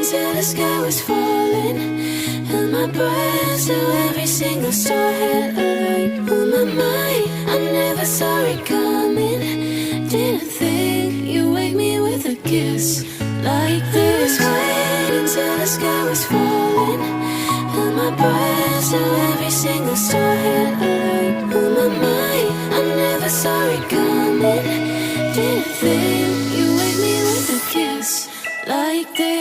till the sky was falling. Held my breath till every single star had a light. Oh my mind, I never saw it coming. Didn't think you wake me with a kiss like this. Waiting till the sky was falling. Held my breath till every single star had a light. Oh my mind, I never saw it coming. Didn't think you wake me with a kiss like this.